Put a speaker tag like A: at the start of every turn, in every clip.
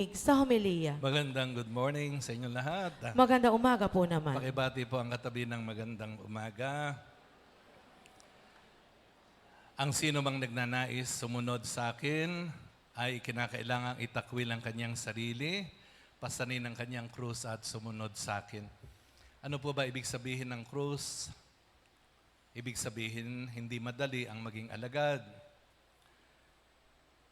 A: Sa homilia.
B: Magandang good morning sa inyo lahat.
A: Magandang umaga po naman.
B: Pakibati po ang katabi ng magandang umaga. Ang sino mang nagnanais sumunod sa akin ay kinakailangang itakwil ang kanyang sarili, pasanin ang kanyang krus at sumunod sa akin. Ano po ba ibig sabihin ng krus? Ibig sabihin, hindi madali ang maging alagad.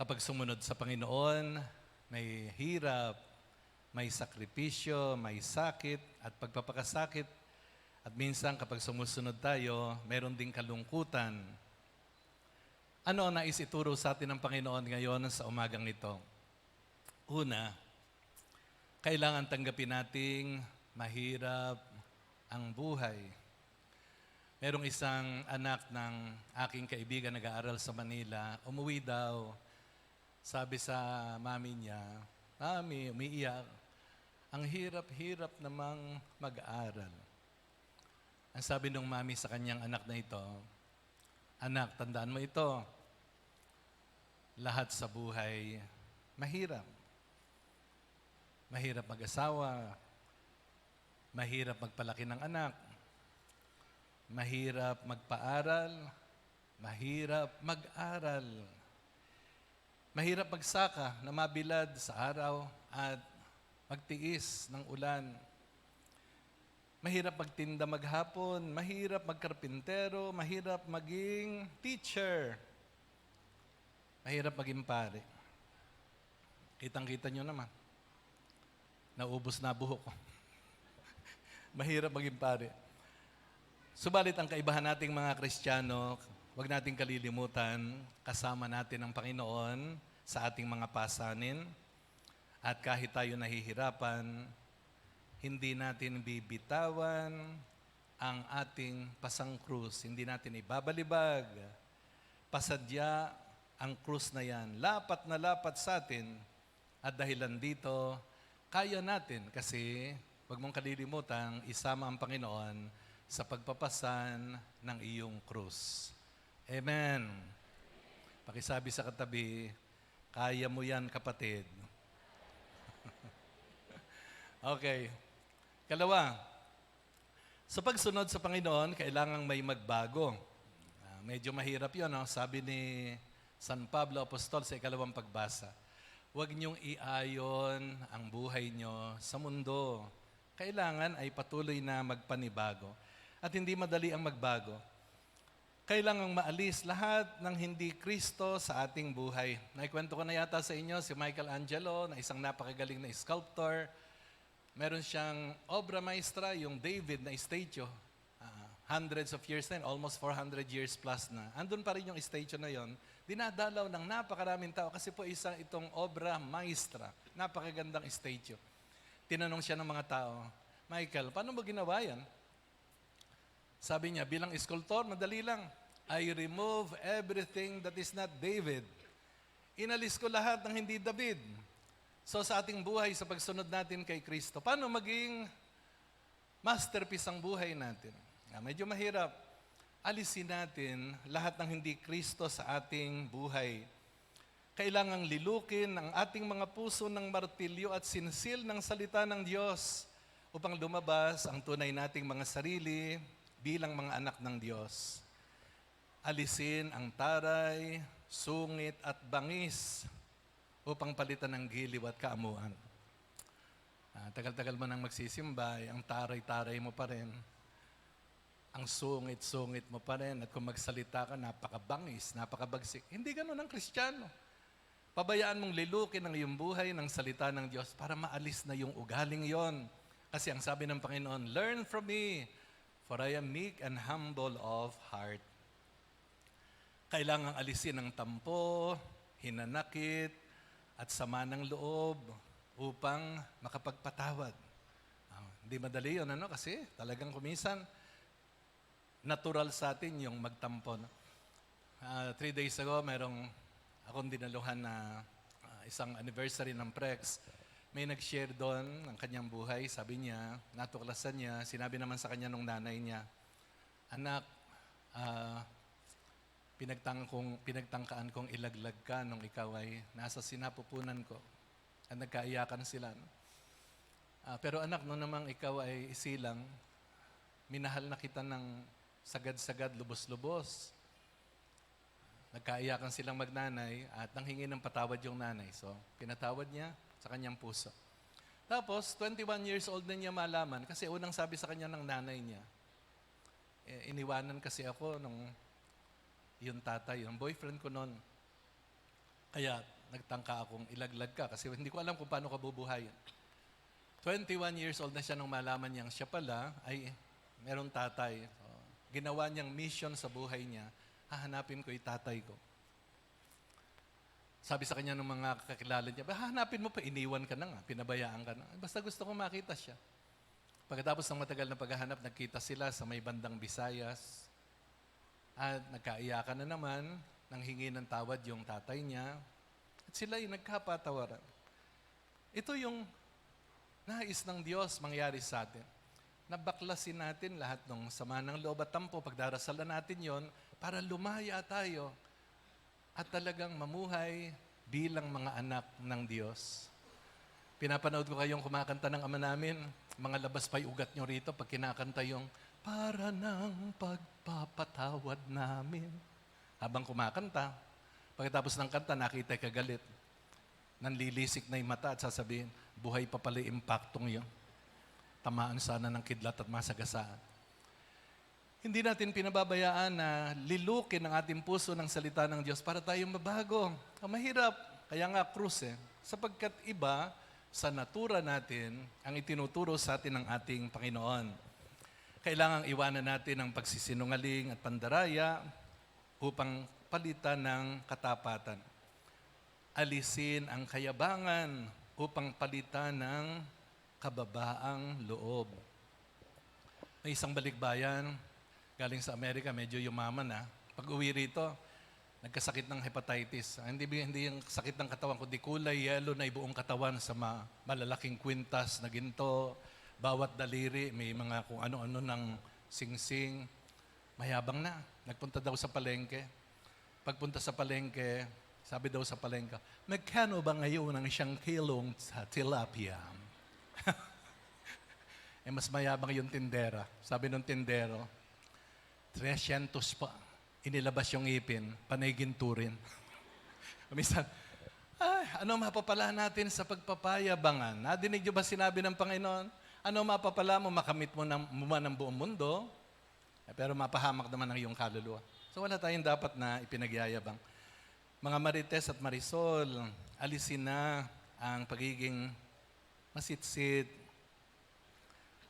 B: Kapag sumunod sa Panginoon, may hirap, may sakripisyo, may sakit at pagpapakasakit. At minsan kapag sumusunod tayo, meron ding kalungkutan. Ano ang nais ituro sa atin ng Panginoon ngayon sa umagang ito? Una, kailangan tanggapin nating mahirap ang buhay. Merong isang anak ng aking kaibigan nag-aaral sa Manila, umuwi daw. Sabi sa mami niya, "Mami, umiiyak, ang hirap-hirap namang mag-aral." Ang sabi ng mami sa kanyang anak na ito, "Anak, tandaan mo ito, lahat sa buhay mahirap. Mahirap mag-asawa, mahirap magpalaki ng anak, mahirap magpaaral, mahirap mag-aral. Mahirap magsaka na mabilad sa araw at magtiis ng ulan. Mahirap magtinda maghapon, mahirap magkarpintero, mahirap maging teacher. Mahirap maging pare." Kitang-kita nyo naman. Naubos na buhok ko. Mahirap maging pare. Subalit ang kaibahan nating mga Kristiyano, huwag nating kalilimutan, kasama natin ang Panginoon sa ating mga pasanin. At kahit tayo nahihirapan, hindi natin bibitawan ang ating pasangkrus. Hindi natin ibabalibag. Pasadya ang krus na yan. Lapat na lapat sa atin. At dahilan dito, kaya natin kasi huwag mong kalilimutan, isama ang Panginoon sa pagpapasan ng iyong krus. Amen. Pakisabi sa katabi, kaya mo yan, kapatid. Okay. Kalawa, sa pagsunod sa Panginoon, kailangang may magbago. Medyo mahirap yun, no? Sabi ni San Pablo Apostol sa ikalawang pagbasa, huwag niyong iayon ang buhay niyo sa mundo. Kailangan ay patuloy na magpanibago. At hindi madali ang magbago. Kailangang maalis lahat ng hindi Kristo sa ating buhay. Naikwento ko na yata sa inyo si Michelangelo na isang napakagaling na sculptor. Meron siyang obra maestra, yung David na statue. Hundreds of years na, almost 400 years plus na. Andun pa rin yung statue na yon. Dinadalaw ng napakaraming tao kasi po itong obra maestra. Napakagandang statue. Tinanong siya ng mga tao, "Michael, paano mo ginawa yan?" Sabi niya, bilang sculptor, madali lang. I remove everything that is not David. Inalis ko lahat ng hindi David. So sa ating buhay, sa pagsunod natin kay Kristo, paano maging masterpiece ang buhay natin? Medyo mahirap. Alisin natin lahat ng hindi Kristo sa ating buhay. Kailangang lilukin ang ating mga puso ng martilyo at sinsil ng salita ng Diyos upang lumabas ang tunay nating mga sarili bilang mga anak ng Diyos. Alisin ang taray, sungit at bangis upang palitan ng giliw at kaamuan. Tagal-tagal mo nang magsisimba, ang taray-taray mo pa rin. Ang sungit-sungit mo pa rin. At kung magsalita ka, napakabangis, napakabagsik. Hindi ganun ang Kristiyano. Pabayaan mong lilukin ang iyong buhay ng salita ng Diyos para maalis na yung ugaling yon. Kasi ang sabi ng Panginoon, "Learn from me, for I am meek and humble of heart." Kailangang alisin ang tampo, hinanakit, at sama ng loob upang makapagpatawad. Hindi madali yun, kasi talagang kumisan, natural sa atin yung magtampo. 3 days ago, merong akong dinaluhan na isang anniversary ng Prex. May nag-share doon ng kanyang buhay. Sabi niya, natuklasan niya, sinabi naman sa kanya nung nanay niya, "Anak, pinagtangkaan kong ilaglag ka nung ikaw ay nasa sinapupunan ko. At nagkaiyakan sila. No? Pero anak, no namang ikaw ay isilang, minahal na kita ng sagad-sagad, lubos-lubos. Nagkaiyakan silang magnanay at nanghingi ng patawad yung nanay. So, pinatawad niya sa kanyang puso. Tapos, 21 years old na niya malaman kasi unang sabi sa kanya ng nanay niya, iniwanan kasi ako nung yung tatay, yung boyfriend ko noon. Kaya nagtangka akong ilaglag ka kasi hindi ko alam kung paano ka bubuhayin. 21 years old na siya nung malaman niyang siya pala ay merong tatay. So, ginawa niyang mission sa buhay niya, hahanapin ko yung tatay ko. Sabi sa kanya ng mga kakilala niya, hahanapin mo pa, iniwan ka na nga, pinabayaan ka na. Basta gusto kong makita siya. Pagkatapos ng matagal na paghahanap, nagkita sila sa may bandang Visayas. At nagkaiyakan na naman, nang hingi ng tawad yung tatay niya. At sila ay nagkapatawaran. Ito yung nais ng Diyos mangyari sa atin. Nabaklasin natin lahat ng sama ng loob at tampo, pagdarasalan natin yon para lumaya tayo at talagang mamuhay bilang mga anak ng Diyos. Pinapanood ko kayong kumakanta ng Ama Namin, mga labas pa'y ugat nyo rito pag kinakanta yung para ng pagpapatawad namin. Habang kumakanta, pagkatapos ng kanta, nakita kagalit. Nanlilisik na yung mata at sasabihin, buhay pa pala yung impactong yun. Tamaan sana ng kidlat at masagasaan. Hindi natin pinababayaan na lilukin ang ating puso ng salita ng Diyos para tayong mabago. Mahirap, kaya nga krus sapagkat iba sa natura natin ang itinuturo sa atin ng ating Panginoon. Kailangang iwanan natin ang pagsisinungaling at pandaraya upang palitan ng katapatan. Alisin ang kayabangan upang palitan ng kababaang loob. May isang balikbayan, galing sa Amerika, medyo yumaman na. Pag uwi rito, nagkasakit ng hepatitis. Hindi yung sakit ng katawan, kundi kulay yellow na buong katawan sa malalaking kwintas na ginto. Bawat daliri, may mga kung ano-ano ng singsing. Mayabang na. Nagpunta daw sa palengke. Pagpunta sa palengke, sabi daw sa palengke, magkano ba ngayon ang isang kilong sa tilapia? Mas mayabang yung tindera. Sabi ng tindero, 300 pa. Inilabas yung ipin, panay ginturin. Minsan, ano mapapala natin sa pagpapayabangan? Nadinig niyo ba sinabi ng Panginoon? Ano mapapala mo, makamit mo ng buong mundo, pero mapahamak naman ang iyong kaluluwa. So wala tayong dapat na ipinagyayabang. Mga Marites at Marisol, alisin na ang pagiging masitsit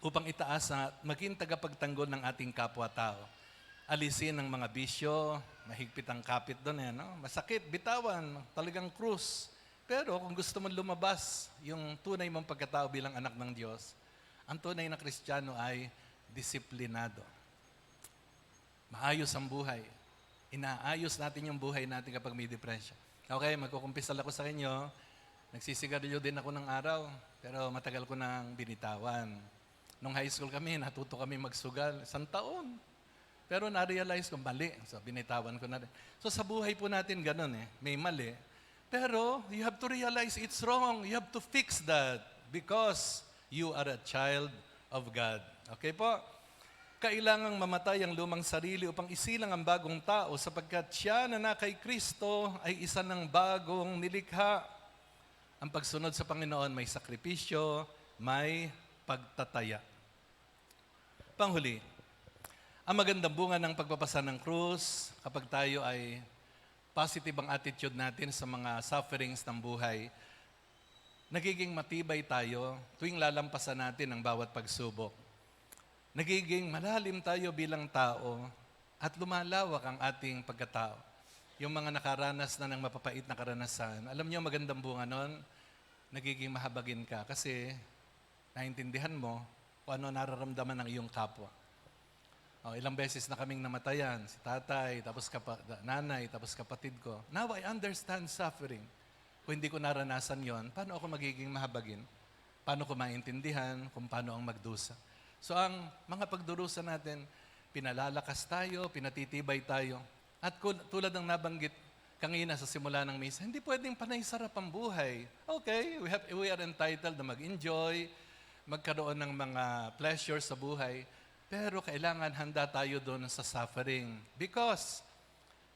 B: upang itaas at maging tagapagtanggol ng ating kapwa-tao. Alisin ang mga bisyo, mahigpit ang kapit doon. No? Masakit, bitawan, talagang krus. Pero kung gusto mong lumabas yung tunay mong pagkatao bilang anak ng Diyos, ang tunay na Kristiyano ay disiplinado. Maayos ang buhay. Inaayos natin yung buhay natin kapag may depression. Okay, magkukumpisal ako sa inyo. Nagsisigarilyo din ako ng araw, pero matagal ko nang binitawan. Nung high school kami, natuto kami magsugal. 1 taon. Pero na-realize ko, mali. So, binitawan ko na rin. So, sa buhay po natin, ganun may mali. Pero, you have to realize it's wrong. You have to fix that because you are a child of God. Okay po? Kailangang mamatay ang lumang sarili upang isilang ang bagong tao sapagkat siya na kay Kristo ay isa ng bagong nilikha. Ang pagsunod sa Panginoon may sakripisyo, may pagtataya. Panghuli, ang magandang bunga ng pagpapasa ng krus kapag tayo ay positive ang attitude natin sa mga sufferings ng buhay, nagiging matibay tayo tuwing lalampasan natin ang bawat pagsubok. Nagiging malalim tayo bilang tao at lumalawak ang ating pagkatao. Yung mga nakaranas na ng mapapait na karanasan, alam niyo magandang bunga nun, nagiging mahabagin ka kasi naintindihan mo kung ano nararamdaman ng iyong kapwa. Ilang beses na kaming namatayan, si tatay, tapos nanay, tapos kapatid ko. Now I understand suffering. Kung hindi ko naranasan yon, paano ako magiging mahabagin? Paano ko maintindihan kung paano ang magdusa? So ang mga pagdurusa natin, pinalalakas tayo, pinatitibay tayo. At tulad ng nabanggit kanina sa simula ng misa, hindi pwedeng panay sarap ang buhay. Okay, we are entitled na mag-enjoy, magkaroon ng mga pleasure sa buhay, pero kailangan handa tayo doon sa suffering. Because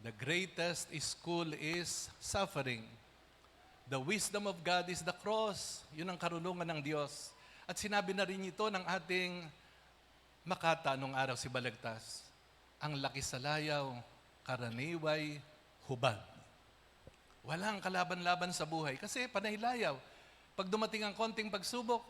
B: the greatest school is suffering. The wisdom of God is the cross. Yun ang karunungan ng Diyos. At sinabi na rin ito ng ating Makata nung araw si Balagtas. Ang laki sa layaw, karaniway, hubad. Walang kalaban-laban sa buhay kasi panay layaw. Pag dumating ang konting pagsubok,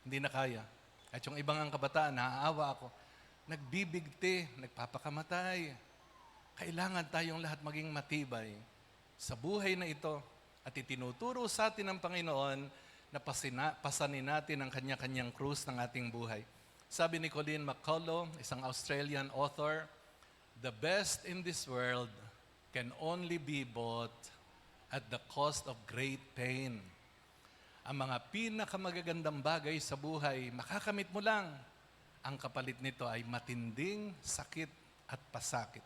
B: hindi na kaya. At yung ibang ang kabataan, naaawa ako, nagbibigti, nagpapakamatay. Kailangan tayong lahat maging matibay sa buhay na ito at itinuturo sa atin ng Panginoon na pasanin natin ang kanya-kanyang krus ng ating buhay. Sabi ni Colleen McCullough, isang Australian author, the best in this world can only be bought at the cost of great pain. Ang mga pinakamagagandang bagay sa buhay, makakamit mo lang. Ang kapalit nito ay matinding sakit at pasakit.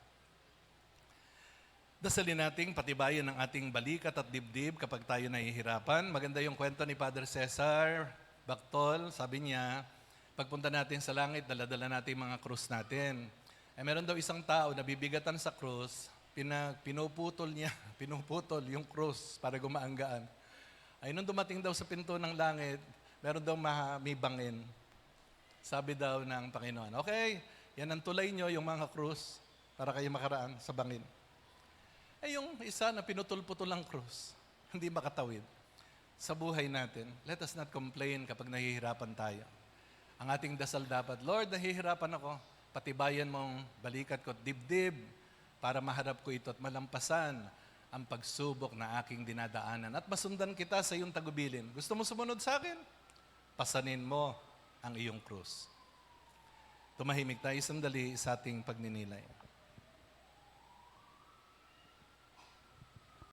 B: Dasalin nating patibayan ng ating balikat at dibdib kapag tayo nahihirapan. Maganda yung kwento ni Father Cesar Bactol. Sabi niya, pagpunta natin sa langit, dala-dala natin mga krus natin. Meron daw isang tao na bibigatan sa krus, pinuputol yung krus para gumaanggaan. Ay nung dumating daw sa pinto ng langit, meron daw may bangin. Sabi daw ng Panginoon, okay, yan ang tulay nyo, yung mga krus, para kayo makaraan sa bangin. Ay yung isa na pinutol-putol ang krus, hindi makatawid. Sa buhay natin, let us not complain kapag nahihirapan tayo. Ang ating dasal dapat, Lord, nahihirapan ako, patibayan mong balikat ko at dibdib para maharap ko ito at malampasan ang pagsubok na aking dinadaanan at masundan kita sa iyong tagubilin. Gusto mo sumunod sa akin? Pasanin mo ang iyong krus. Tumahimik tayo sandali sa ating pagninilay.